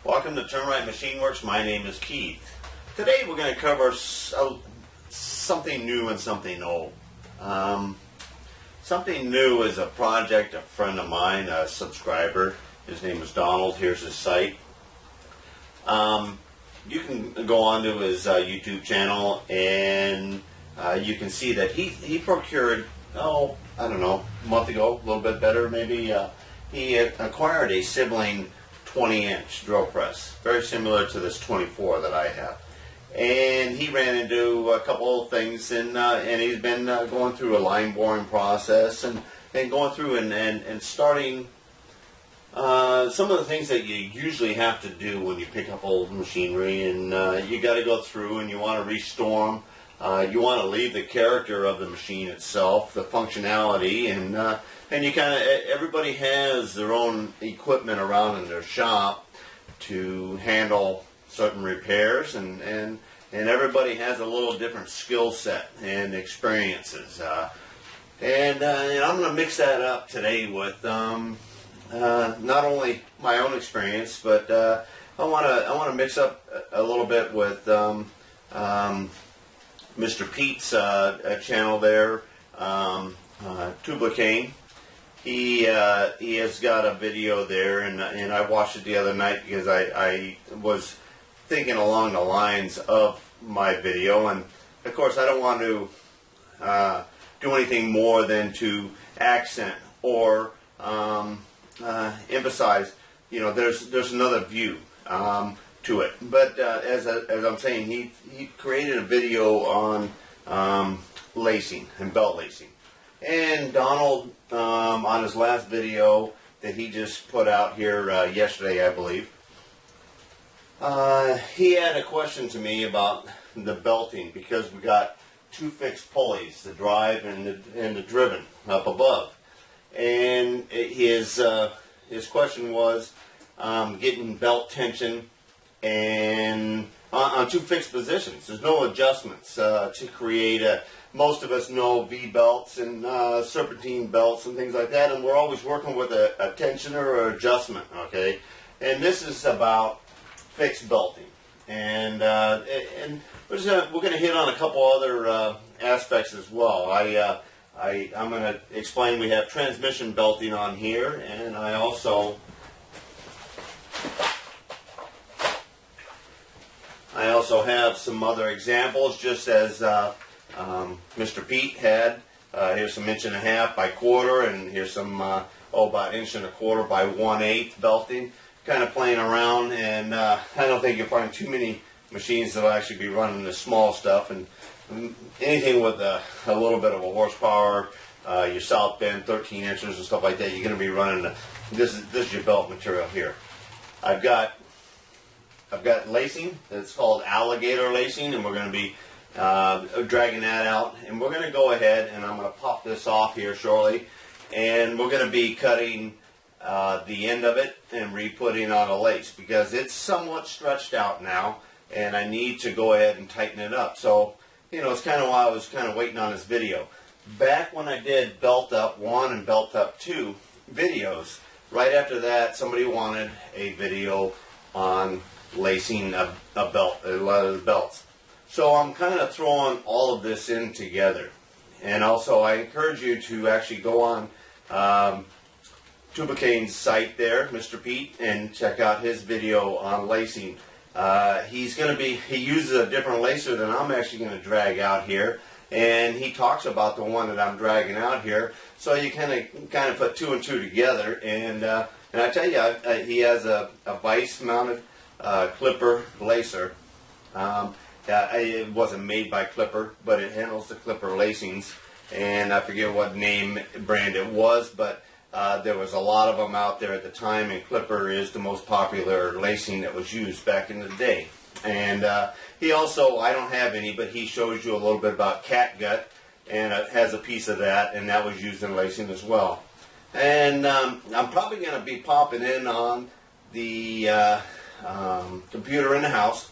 Welcome to Turn Right Machine Works. My name is Keith. Today we're going to cover something new and something old. Something new is a project a friend of mine, a subscriber. His name is Donald. Here's his site. You can go onto his YouTube channel and you can see that he procured, I don't know, a month ago, a little bit better maybe. He acquired a Sibley 20-inch drill press, very similar to this 24 that I have. And he ran into a couple of things, and he's been going through a line boring process and going through and starting some of the things that you usually have to do when you pick up old machinery, and you got to go through and you want to restore them. You want to leave the character of the machine itself, the functionality, and you kind of, everybody has their own equipment around in their shop to handle certain repairs, and everybody has a little different skill set and experiences. And I'm going to mix that up today with not only my own experience, but I want to mix up a little bit with Mr. Pete's channel there, Tublicane. He has got a video there, and I watched it the other night because I was thinking along the lines of my video, and of course I don't want to do anything more than to accent or emphasize, there's another view to it. But as I'm saying, he created a video on lacing and belt lacing. And Donald, on his last video that he just put out here yesterday, I believe, he had a question to me about the belting, because we got two fixed pulleys, the drive and the driven up above. And his question was getting belt tension and on two fixed positions. There's no adjustments to create a. Most of us know V-belts and serpentine belts and things like that, and we're always working with a tensioner or adjustment, okay? And this is about fixed belting. And we're going to hit on a couple other aspects as well. I'm going to explain we have transmission belting on here, and I also have some other examples, just as Mr. Pete had. Here's some 1.5 inch by quarter, and here's some about 1.25 inch by 1/8 belting. Kind of playing around, and I don't think you'll find too many machines that'll actually be running this small stuff. And anything with a little bit of a horsepower, your south bend 13 inches and stuff like that, you're going to be running. This is your belt material here. I've got lacing. It's called alligator lacing, and we're going to be dragging that out, and we're going to go ahead and I'm going to pop this off here shortly, and we're going to be cutting the end of it and re-putting on a lace, because it's somewhat stretched out now and I need to go ahead and tighten it up. So it's kind of why I was kind of waiting on this video. Back when I did Belt Up 1 and Belt Up 2 videos, right after that somebody wanted a video on lacing a belt, a lot of the belts. So I'm kind of throwing all of this in together. And also I encourage you to actually go on Tublicane's site there, Mr. Pete, and check out his video on lacing. He uses a different lacer than I'm actually going to drag out here, and he talks about the one that I'm dragging out here. So you kind of put two and two together, and I tell you, he has a vice mounted clipper lacer. It wasn't made by Clipper, but it handles the Clipper lacings, and I forget what brand it was, but there was a lot of them out there at the time, and Clipper is the most popular lacing that was used back in the day. And he also, I don't have any, but he shows you a little bit about catgut, and it has a piece of that, and that was used in lacing as well. And I'm probably going to be popping in on the computer in the house,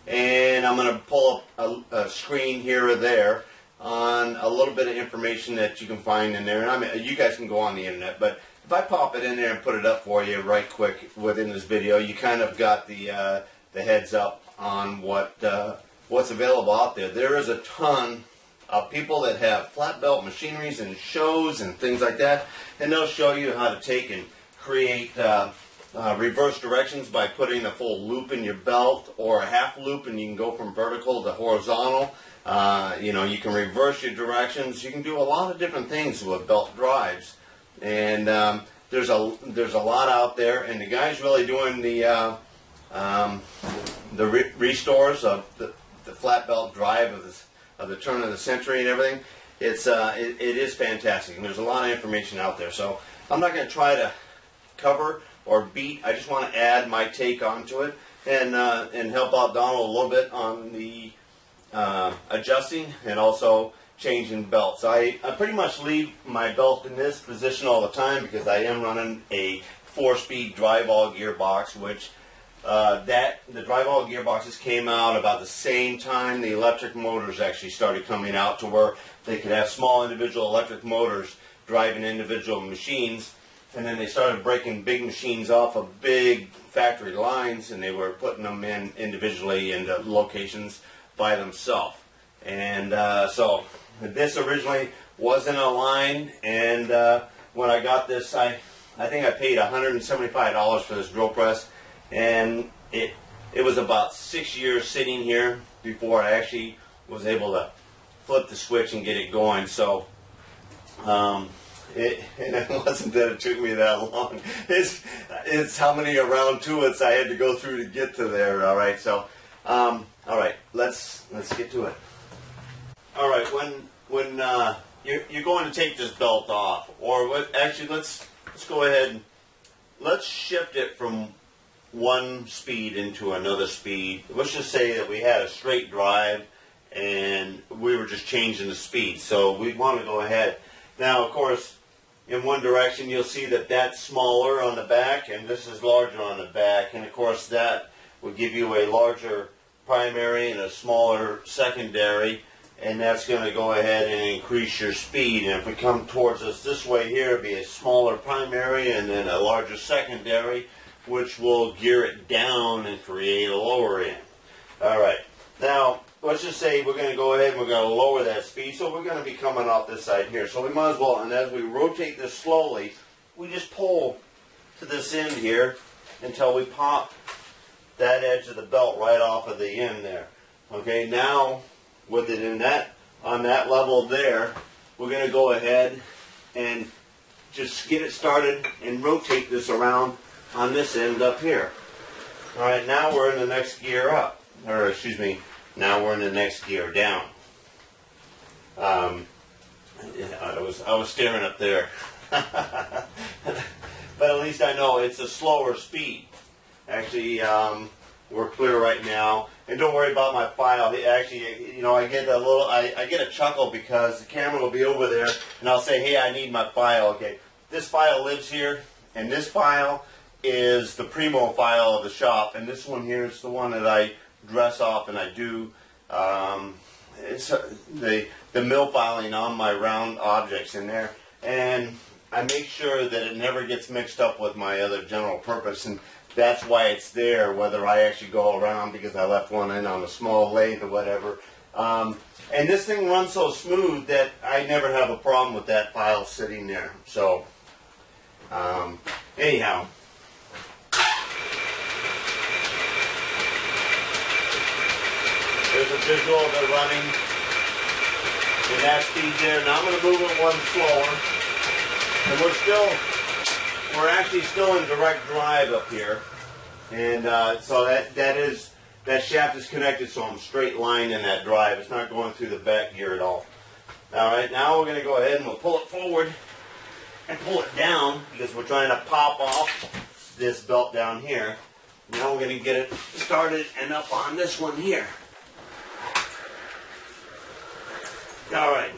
and I'm going to pull up a screen here or there on a little bit of information that you can find in there. And I mean, you guys can go on the internet, but if I pop it in there and put it up for you right quick within this video, you kind of got the heads up on what's available out there. There is a ton of people that have flat belt machineries and shows and things like that, and they'll show you how to take and create reverse directions by putting a full loop in your belt or a half loop, and you can go from vertical to horizontal. You know, you can reverse your directions. You can do a lot of different things with belt drives, and there's a lot out there. And the guy's really doing the restores of the flat belt drive of the turn of the century and everything. It is fantastic, and there's a lot of information out there. So I'm not going to try to cover or beat. I just want to add my take onto it and help out Donald a little bit on the adjusting and also changing belts. I pretty much leave my belt in this position all the time because I am running a 4-speed drive-all gearbox, which the drive-all gearboxes came out about the same time the electric motors actually started coming out, to where they could have small individual electric motors driving individual machines. And then they started breaking big machines off of big factory lines, and they were putting them in individually into locations by themselves. And so this originally wasn't a line, and when I got this, I think I paid $175 for this drill press, and it was about 6 years sitting here before I actually was able to flip the switch and get it going. So and it wasn't that it took me that long. It's how many round two-its I had to go through to get to there. All right, so all right, let's get to it. All right, when you're going to take this belt off, or actually let's go ahead and let's shift it from one speed into another speed. Let's just say that we had a straight drive and we were just changing the speed. So we want to go ahead. Now, of course, in one direction you'll see that that's smaller on the back and this is larger on the back, and of course that will give you a larger primary and a smaller secondary, and that's going to go ahead and increase your speed. And if we come towards us this way here, it'll be a smaller primary and then a larger secondary, which will gear it down and create a lower end. All right, now let's just say we're going to go ahead and we're going to lower that speed, so we're going to be coming off this side here. So we might as well, and as we rotate this slowly, we just pull to this end here until we pop that edge of the belt right off of the end there. Okay, now with it in that, on that level there, we're going to go ahead and just get it started and rotate this around on this end up here. All right, now we're in the next gear up, or excuse me, now we're in the next gear down. I was staring up there, but at least I know it's a slower speed. Actually, we're clear right now, and don't worry about my file. Actually, you know, I get a chuckle because the camera will be over there, and I'll say, hey, I need my file. Okay, this file lives here, and this file is the primo file of the shop, and this one here is the one that I dress off and I do it's the mill filing on my round objects in there, and I make sure that it never gets mixed up with my other general purpose, and that's why it's there, whether I actually go around because I left one in on a small lathe or whatever. And this thing runs so smooth that I never have a problem with that file sitting there. So anyhow, there's a visual of it running in that speed there. Now I'm going to move it one slower, and we're actually still in direct drive up here, and so that shaft is connected, so I'm straight line in that drive. It's not going through the back gear at all. All right, now we're going to go ahead and we'll pull it forward and pull it down because we're trying to pop off this belt down here. Now we're going to get it started and up on this one here. All right,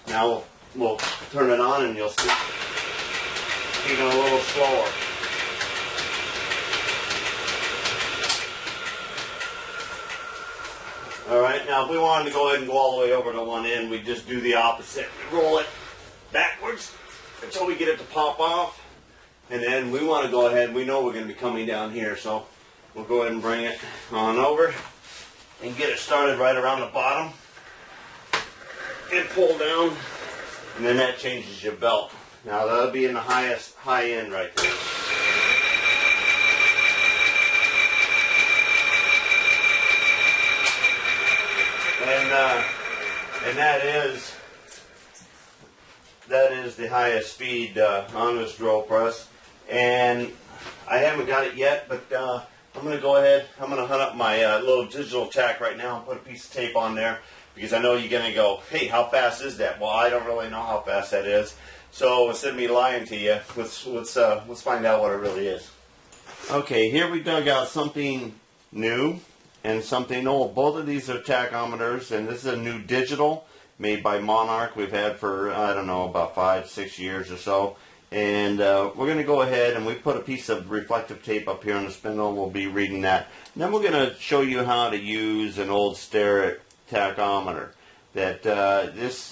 now we'll turn it on and you'll see even a little slower. All right, now if we wanted to go ahead and go all the way over to one end, we just do the opposite. We roll it backwards until we get it to pop off. And then we want to go ahead, we know we're going to be coming down here, so we'll go ahead and bring it on over and get it started right around the bottom and pull down, and then that changes your belt. Now that'll be in the high end right there. And that is the highest speed on this drill press. And I haven't got it yet, but I'm going to go ahead. I'm going to hunt up my little digital tack right now and put a piece of tape on there, because I know you're going to go, hey, how fast is that? Well, I don't really know how fast that is. So instead of me lying to you, let's find out what it really is. Okay, here we dug out something new and something old. Both of these are tachometers, and this is a new digital made by Monarch. We've had for, I don't know, about 5-6 years or so. And we're going to go ahead and we put a piece of reflective tape up here on the spindle. We'll be reading that. And then we're going to show you how to use an old Starrett tachometer. That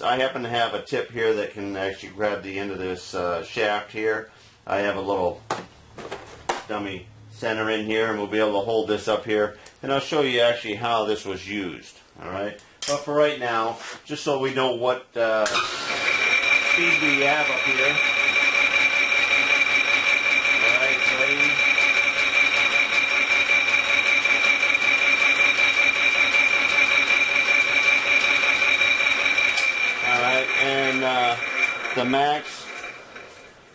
I happen to have a tip here that can actually grab the end of this shaft here. I have a little dummy center in here, and we'll be able to hold this up here. And I'll show you actually how this was used. All right. But for right now, just so we know what speed we have up here. All right, ready? All right, and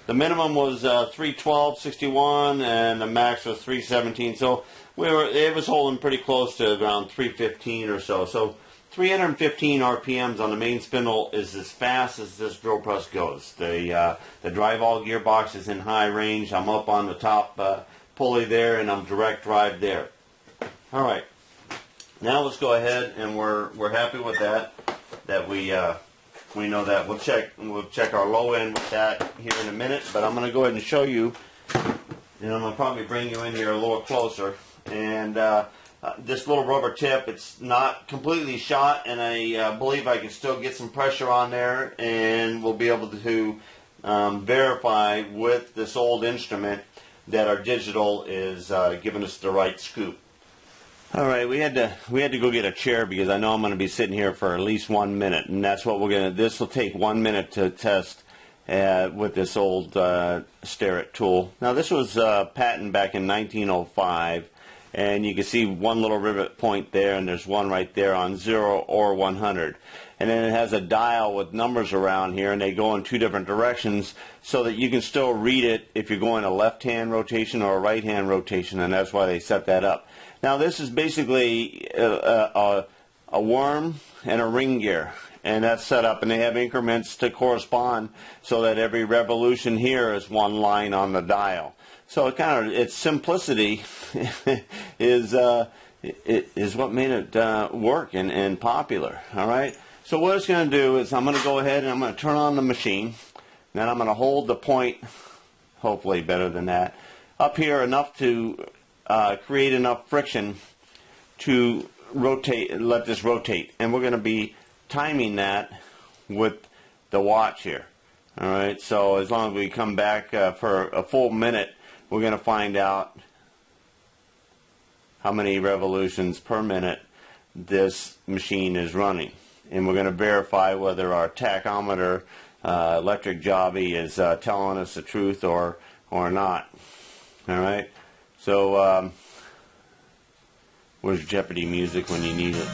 the minimum was 312.61, and the max was 317. So it was holding pretty close to around 315 or so. So 315 RPMs on the main spindle is as fast as this drill press goes. The drive-all gearbox is in high range. I'm up on the top pulley there, and I'm direct drive there. All right, now let's go ahead, and we're happy with that. That we know that. We'll check our low end with that here in a minute. But I'm going to go ahead and show you, and I'm going to probably bring you in here a little closer. And this little rubber tip, it's not completely shot, and I believe I can still get some pressure on there, and we'll be able to verify with this old instrument that our digital is giving us the right scoop. All right, we had to go get a chair, because I know I'm going to be sitting here for at least 1 minute, and that's what we're going to. This will take 1 minute to test with this old Starrett tool. Now, this was patented back in 1905. And you can see one little rivet point there, and there's one right there on 0 or 100. And then it has a dial with numbers around here, and they go in two different directions so that you can still read it if you're going a left-hand rotation or a right-hand rotation, and that's why they set that up. Now, this is basically a worm and a ring gear, and that's set up, and they have increments to correspond so that every revolution here is one line on the dial. So its simplicity is what made it work and popular. All right. So what it's going to do is I'm going to go ahead and I'm going to turn on the machine. Then I'm going to hold the point, hopefully better than that, up here enough to create enough friction to rotate, let this rotate, and we're going to be timing that with the watch here. All right. So as long as we come back for a full minute, we're going to find out how many revolutions per minute this machine is running. And we're going to verify whether our tachometer electric jobby is telling us the truth or not. All right? So, where's Jeopardy music when you need it?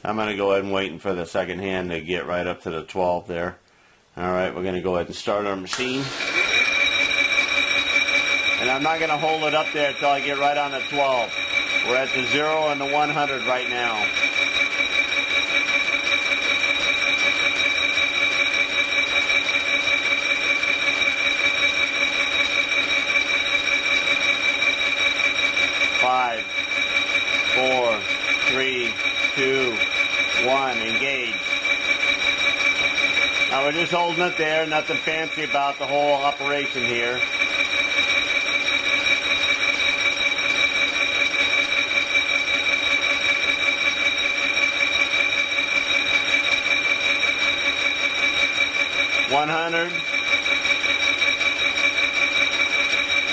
I'm going to go ahead and waiting for the second hand to get right up to the 12 there. Alright, we're going to go ahead and start our machine. And I'm not going to hold it up there until I get right on the 12. We're at the 0 and the 100 right now. Five, 4, 3, 2, 1, engage. Now we're just holding it there, nothing fancy about the whole operation here. 100.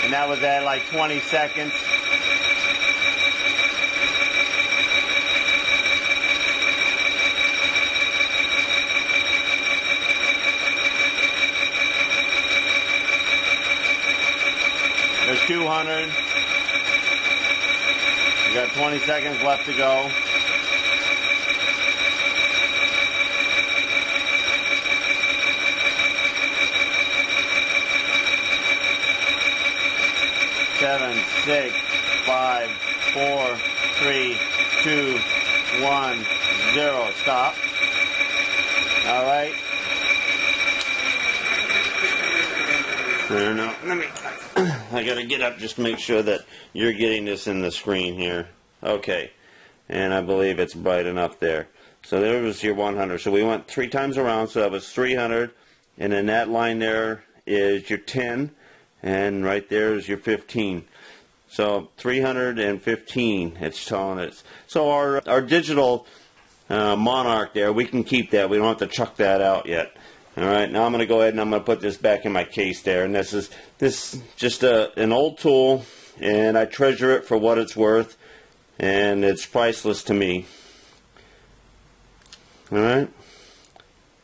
And that was at like 20 seconds. There's 200. We got 20 seconds left to go. Seven, 6, 5, 4, 3, 2, 1, 0. Stop. All right. No, let me. I gotta get up just to make sure that you're getting this in the screen here. Okay, and I believe it's bright enough there. So there was your 100. So we went 3 times around, so that was 300, and then that line there is your 10, and right there is your 15. So 315, it's telling us. So our digital Monarch there, we can keep that. We don't have to chuck that out yet. All right, now I'm going to go ahead and I'm going to put this back in my case there. And this is just an old tool, and I treasure it for what it's worth, and it's priceless to me. All right,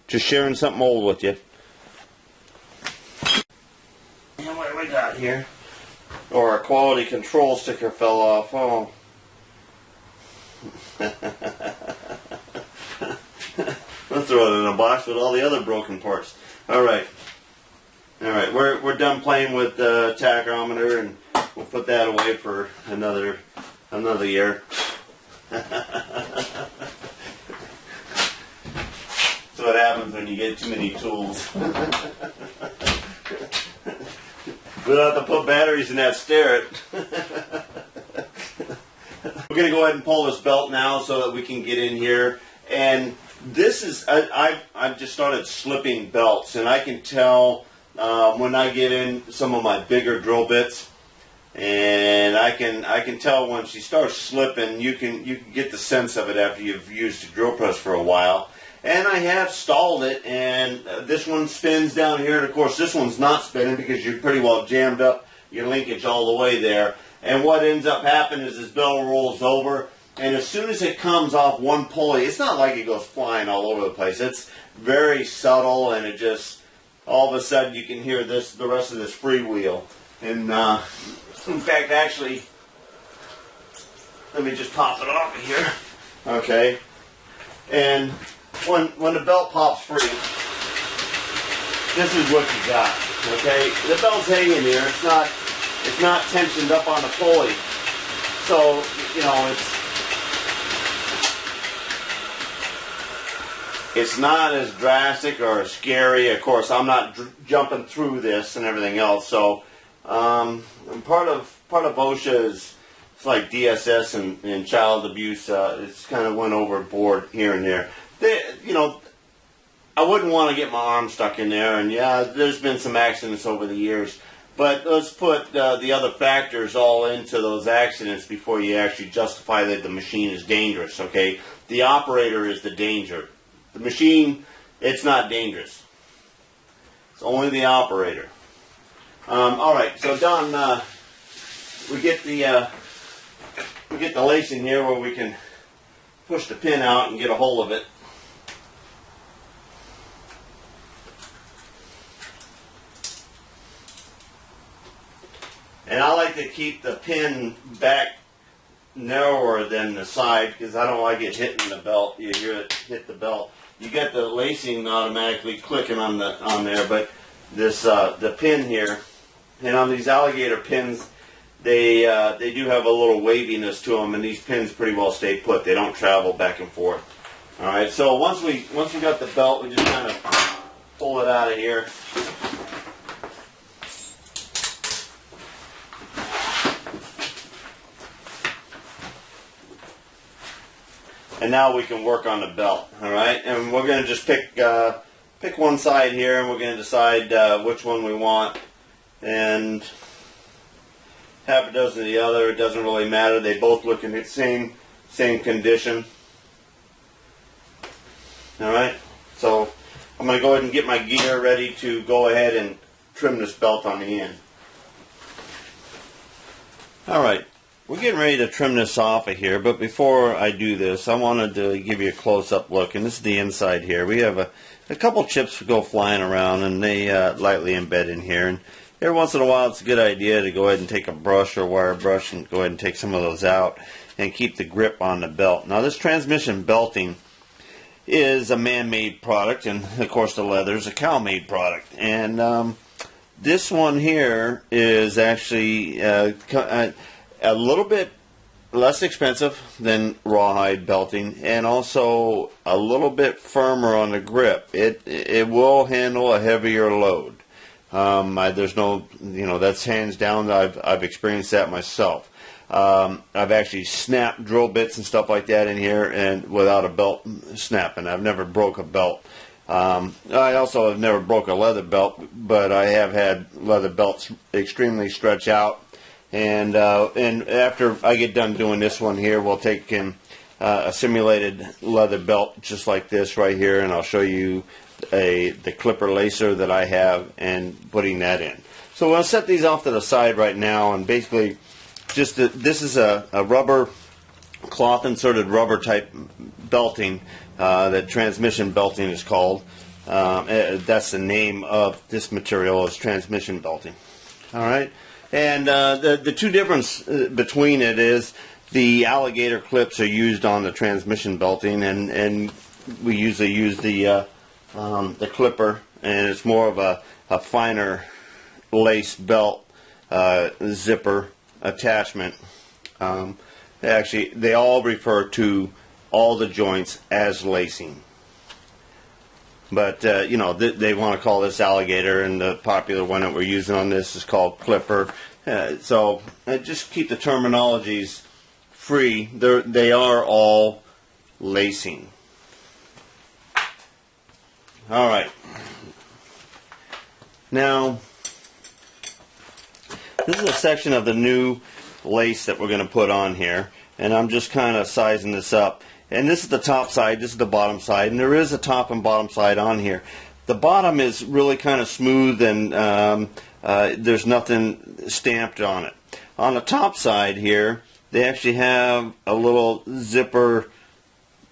just sharing something old with you. And what do we got here? Or our quality control sticker fell off. Oh. Let's throw it in a box with all the other broken parts. Alright. Alright, we're done playing with the tachometer, and we'll put that away for another year. That's what happens when you get too many tools. We don't have to put batteries in that sterret. We're going to go ahead and pull this belt now so that we can get in here. And this is, I've just started slipping belts, and I can tell when I get in some of my bigger drill bits, and I can tell when she starts slipping. You can get the sense of it after you've used a drill press for a while. And I have stalled it, and this one spins down here, and of course this one's not spinning because you're pretty well jammed up your linkage all the way there. And what ends up happening is this belt rolls over, and as soon as it comes off one pulley, it's not like it goes flying all over the place. It's very subtle, and it just, all of a sudden you can hear the rest of this freewheel. And in fact, actually, let me just pop it off of here. Okay. And when the belt pops free, this is what you got. Okay, the belt's hanging here. It's not tensioned up on the pulley, so you know it's not as drastic or as scary. Of course, I'm not jumping through this and everything else. So part of OSHA is, it's like DSS and child abuse. It's kind of went overboard here and there. I wouldn't want to get my arm stuck in there, and yeah, there's been some accidents over the years, but let's put the other factors all into those accidents before you actually justify that the machine is dangerous, okay? The operator is the danger. The machine, it's not dangerous. It's only the operator. Alright, so Don, we get the lacing here where we can push the pin out and get a hold of it. And I like to keep the pin back narrower than the side because I don't like it hitting the belt. You hear it hit the belt. You get the lacing automatically clicking on there, but this the pin here, and on these alligator pins, they do have a little waviness to them, and these pins pretty well stay put. They don't travel back and forth. All right. So once we got the belt, we just kind of pull it out of here. And now we can work on the belt, all right? And we're going to just pick one side here, and we're going to decide which one we want. And half a dozen of the other, it doesn't really matter. They both look in the same condition. All right? So I'm going going to go ahead and get my gear ready to go ahead and trim this belt on the end. Alright, we're getting ready to trim this off of here, but before I do this, I wanted to give you a close-up look, and this is the inside here. We have a couple chips go flying around, and they lightly embed in here, and every once in a while it's a good idea to go ahead and take a brush or wire brush and go ahead and take some of those out and keep the grip on the belt. Now this transmission belting is a man-made product, and of course the leather is a cow-made product, and this one here is actually a little bit less expensive than rawhide belting, and also a little bit firmer on the grip. It will handle a heavier load. There's no, that's hands down. I've experienced that myself. I've actually snapped drill bits and stuff like that in here, and without a belt snapping. I've never broke a belt. I also have never broke a leather belt, but I have had leather belts extremely stretch out. And after I get done doing this one here, we'll take in a simulated leather belt just like this right here, and I'll show you the clipper lacer that I have and putting that in. So we'll set these off to the side right now, and basically this is a rubber, cloth inserted rubber type belting that transmission belting is called. That's the name of this material, is transmission belting. Alright, and the two difference between it is the alligator clips are used on the transmission belting, and we usually use the clipper, and it's more of a finer lace belt zipper attachment. Actually, they all refer to all the joints as lacing, but they want to call this alligator, and the popular one that we're using on this is called clipper. So just keep the terminologies free. They are all lacing. Alright, now this is a section of the new lace that we're going to put on here, and I'm just kind of sizing this up. And this is the top side, this is the bottom side, and there is a top and bottom side on here. The bottom is really kind of smooth, and there's nothing stamped on it. On the top side here, they actually have a little zipper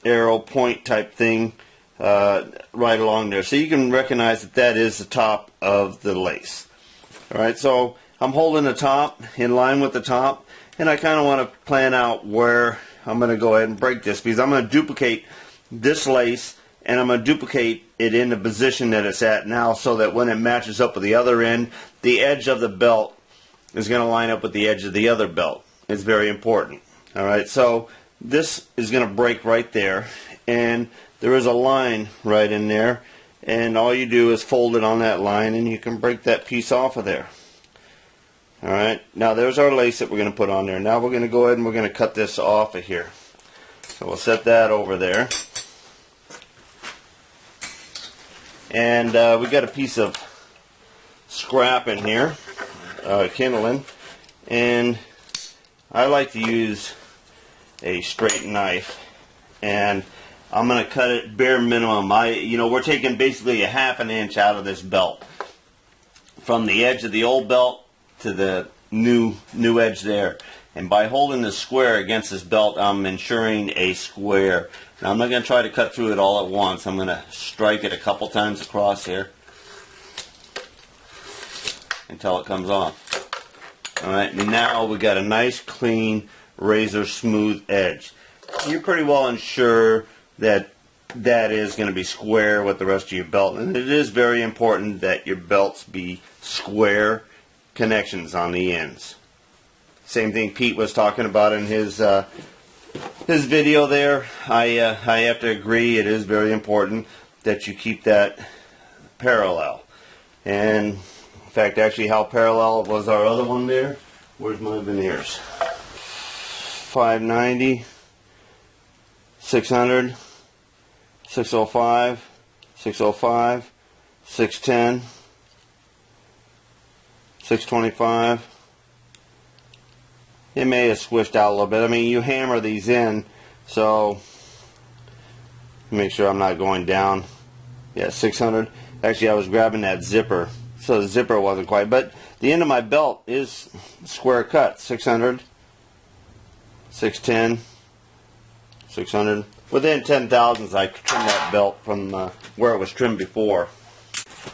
arrow point type thing right along there, so you can recognize that is the top of the lace. Alright, so I'm holding the top in line with the top, and I kind of want to plan out where I'm going to go ahead and break this, because I'm going to duplicate this lace, and I'm going to duplicate it in the position that it's at now, so that when it matches up with the other end, the edge of the belt is going to line up with the edge of the other belt. It's very important. Alright, so this is going to break right there, and there is a line right in there, and all you do is fold it on that line, and you can break that piece off of there. Alright, now there's our lace that we're going to put on there. Now we're going to go ahead and we're going to cut this off of here. So we'll set that over there. And we got a piece of scrap in here, kindling, and I like to use a straight knife, and I'm going to cut it bare minimum. We're taking basically a ½ an inch out of this belt, from the edge of the old belt to the new edge there. And by holding the square against this belt, I'm ensuring a square. Now I'm not going to try to cut through it all at once. I'm going to strike it a couple times across here until it comes off. Alright, and now we got a nice clean razor smooth edge. You're pretty well ensure that that is going to be square with the rest of your belt, and it is very important that your belts be square connections on the ends. Same thing Pete was talking about in his video there. I have to agree, it is very important that you keep that parallel. And in fact, actually, how parallel was our other one there? Where's my veneers? 590, 600, 605, 605, 610, 625. It may have swished out a little bit. I mean, you hammer these in, so make sure I'm not going down Yeah, 600. Actually, I was grabbing that zipper, so the zipper wasn't quite. But the end of my belt is square cut. 600, 610, 600. Within 10 thousandths, I trimmed that belt from where it was trimmed before.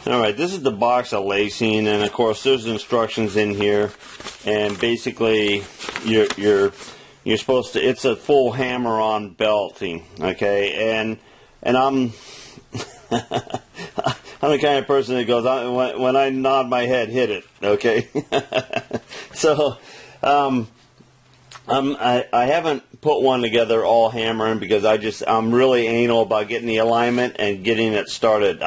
Alright, this is the box of lacing, and of course there's instructions in here, and basically you're supposed to, it's a full hammer-on belting, okay, and I'm I'm the kind of person that goes, when I nod my head, hit it, okay. So I haven't put one together all hammering because I'm really anal about getting the alignment and getting it started.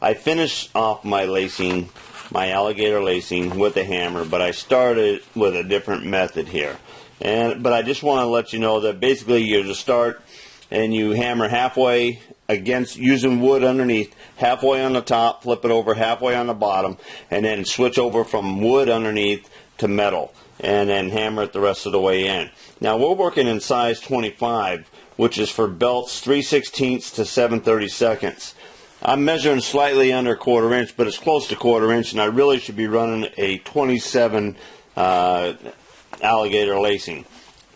I finished off my lacing, my alligator lacing with a hammer, but I started with a different method here. But I just want to let you know that basically you just start and you hammer halfway against, using wood underneath, halfway on the top, flip it over halfway on the bottom, and then switch over from wood underneath to metal, and then hammer it the rest of the way in. Now we're working in size 25, which is for belts 3/16 to 7/32. I'm measuring slightly under 1/4 inch, but it's close to 1/4 inch, and I really should be running a 27 alligator lacing.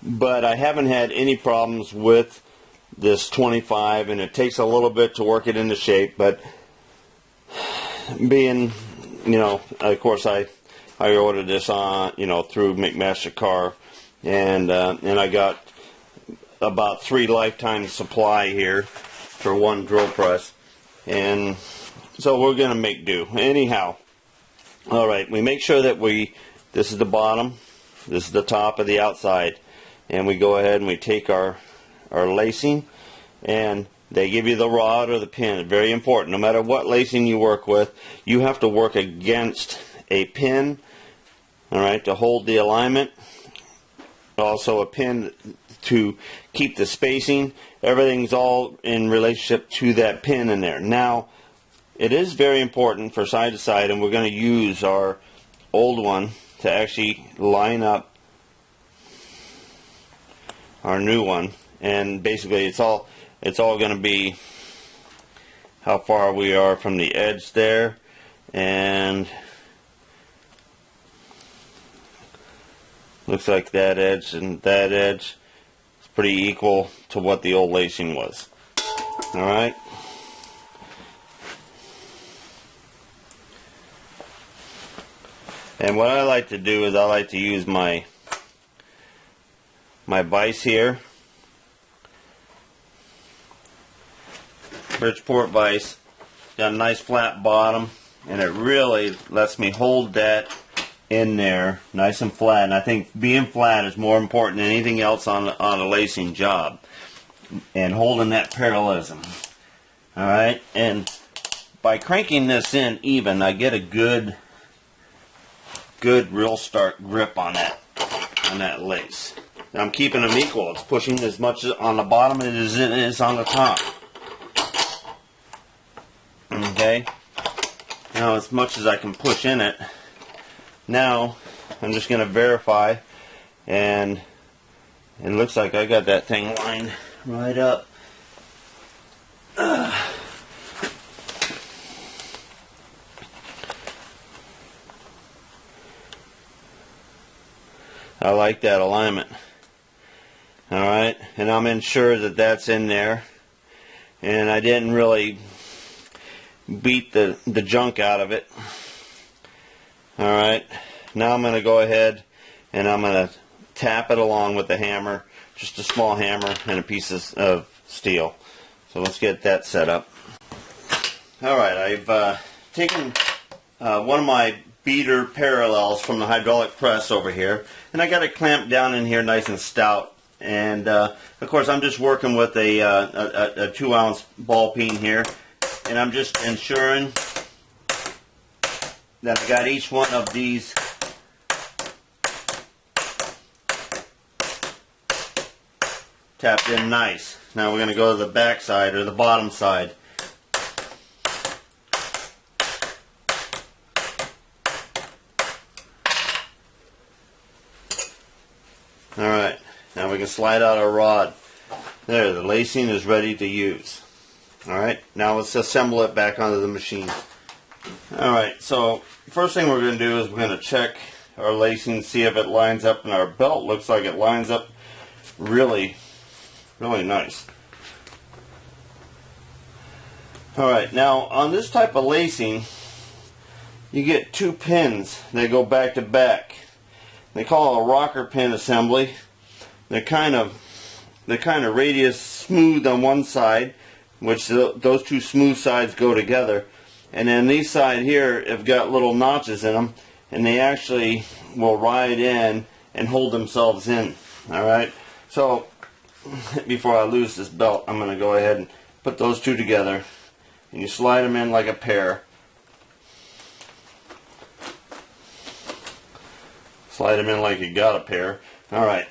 But I haven't had any problems with this 25, and it takes a little bit to work it into shape, but being, you know, of course I ordered this on, you know, through McMaster-Carr, and I got about 3 lifetime supply here for one drill press, and so we're gonna make do. Anyhow, all right, we make sure that this is the bottom, this is the top of the outside, and we go ahead and we take our lacing, and they give you the rod or the pin. Very important. No matter what lacing you work with, you have to work against a pin, all right, to hold the alignment. Also a pin to keep the spacing. Everything's all in relationship to that pin in there. Now, it is very important for side to side, and we're going to use our old one to actually line up our new one, and basically it's all going to be how far we are from the edge there, and looks like that edge and that edge is pretty equal to what the old lacing was. Alright, and what I like to do is I like to use my vise here, Bridgeport vise. Got a nice flat bottom, and it really lets me hold that in there nice and flat, and I think being flat is more important than anything else on a lacing job, and holding that parallelism. Alright, and by cranking this in even, I get a good real start grip on that lace. I'm keeping them equal. It's pushing as much on the bottom as it is on the top. Okay, now as much as I can push in it. Now I'm just going to verify, and it looks like I got that thing lined right up. I like that alignment. Alright, and I'm sure that that's in there, and I didn't really beat the junk out of it. Alright, now I'm going to go ahead and I'm going to tap it along with the hammer, just a small hammer and a piece of steel. So let's get that set up. Alright, I've taken one of my beater parallels from the hydraulic press over here, and I got it clamped down in here nice and stout. And of course I'm just working with a 2-ounce ball peen here, and I'm just ensuring that I got each one of these tapped in nice. Now we're going to go to the back side, or the bottom side. Alright, now we can slide out our rod. There, the lacing is ready to use. Alright, now let's assemble it back onto the machine. Alright, so first thing we're going to do is we're going to check our lacing, see if it lines up, and our belt looks like it lines up really nice. Alright, now on this type of lacing, you get two pins that go back to back. They call it a rocker pin assembly. They're kind of radius smooth on one side, which those two smooth sides go together, and then these side here have got little notches in them, and they actually will ride in and hold themselves in. Alright, so before I lose this belt, I'm going to go ahead and put those two together, and you slide them in like a pair. Slide them in like you got a pair. Alright.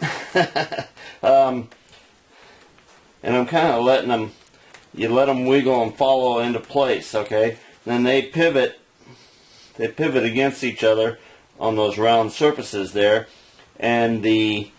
And I'm kind of letting them, you let them wiggle and follow into place, okay? Then they pivot against each other on those round surfaces there, and the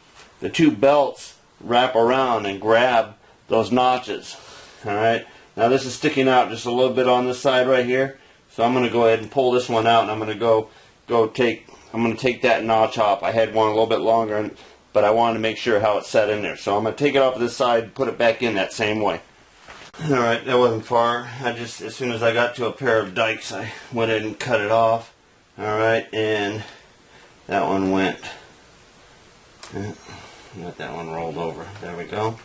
two belts wrap around and grab those notches. Alright, now this is sticking out just a little bit on this side right here, so I'm going to go ahead and pull this one out, and I'm going to take that notch off. I had one a little bit longer, but I wanted to make sure how it set in there, so I'm going to take it off of this side and put it back in that same way. Alright, that wasn't far. As soon as I got to a pair of dikes, I went in and cut it off. Alright, and that one went. Got that one rolled over. There we go.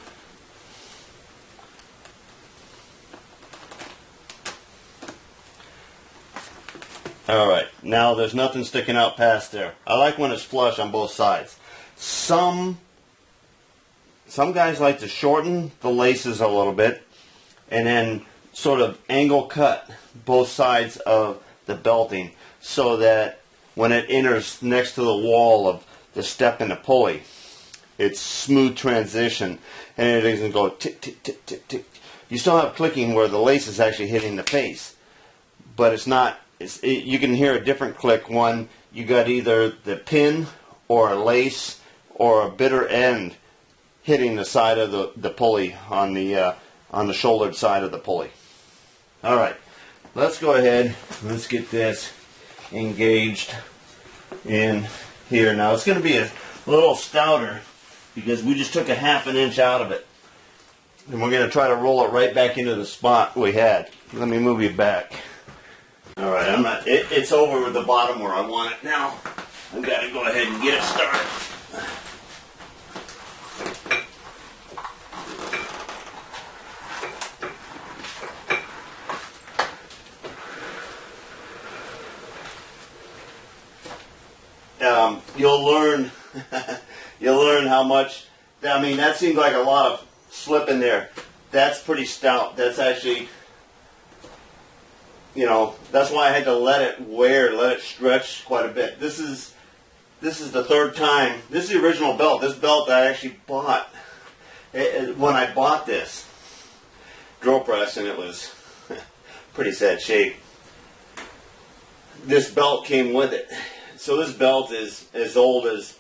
Alright, now there's nothing sticking out past there. I like when it's flush on both sides. Some guys like to shorten the laces a little bit and then sort of angle cut both sides of the belting so that when it enters next to the wall of the step in the pulley, it's smooth transition and it doesn't go tick, tick, tick, tick, tick. You still have clicking where the lace is actually hitting the face, but it's not. You can hear a different click when you got either the pin or a lace or a bitter end hitting the side of the pulley on the shouldered side of the pulley. Alright, let's go ahead, let's get this engaged in here. Now it's going to be a little stouter because we just took a ½ inch out of it. And we're going to try to roll it right back into the spot we had. Let me move you back. Alright, it's over with the bottom where I want it now. I've got to go ahead and get it started. You'll learn how much. I mean, that seems like a lot of slip in there. That's pretty stout. That's actually, that's why I had to let it stretch quite a bit. This is the third time. This is the original belt. This belt I actually bought when I bought this drill press, and it was pretty sad shape. This belt came with it. So this belt is as old as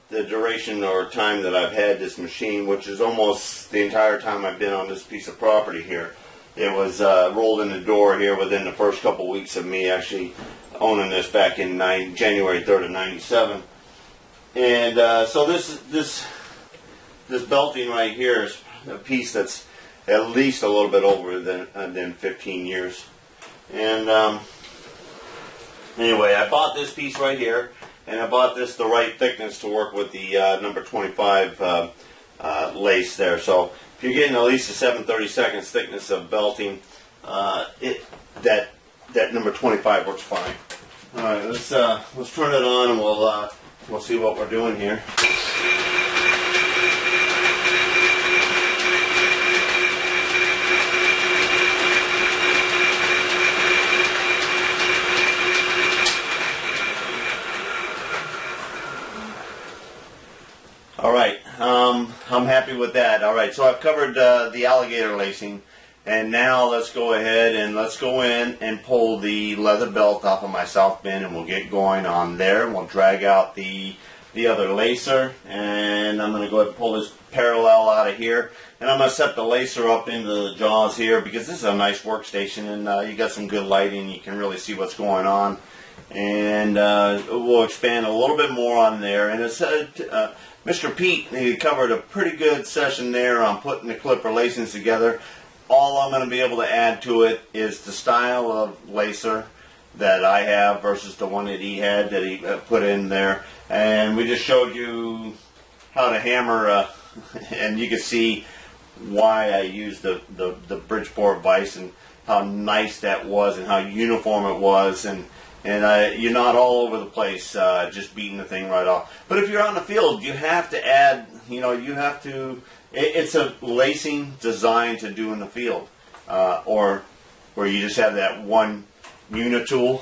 the duration or time that I've had this machine, which is almost the entire time I've been on this piece of property here. It was rolled in the door here within the first couple weeks of me actually owning this back in January 3rd of '97. And so this belting right here is a piece that's at least a little bit over than 15 years. And anyway, I bought this piece right here, and I bought this the right thickness to work with the number 25 lace there. So if you're getting at least a 7/32 thickness of belting, that number 25 works fine. All right, let's turn it on, and we'll see what we're doing here. Alright, I'm happy with that. Alright, so I've covered the alligator lacing, and now let's go ahead and let's go in and pull the leather belt off of my south bin, and we'll get going on there. We'll drag out the the other lacer, and I'm going to go ahead and pull this parallel out of here, and I'm going to set the lacer up into the jaws here because this is a nice workstation, and you got some good lighting. You can really see what's going on, and we'll expand a little bit more on there. And it's Mr. Pete, he covered a pretty good session there on putting the clip lacings together. All I'm going to be able to add to it is the style of lacer that I have versus the one that he had that he put in there, and we just showed you how to hammer, and you can see why I used the Bridgeport vise and how nice that was and how uniform it was, and you're not all over the place just beating the thing right off. But if you're on the field, you have to add, you have to, it's a lacing designed to do in the field, or where you just have that one unitool.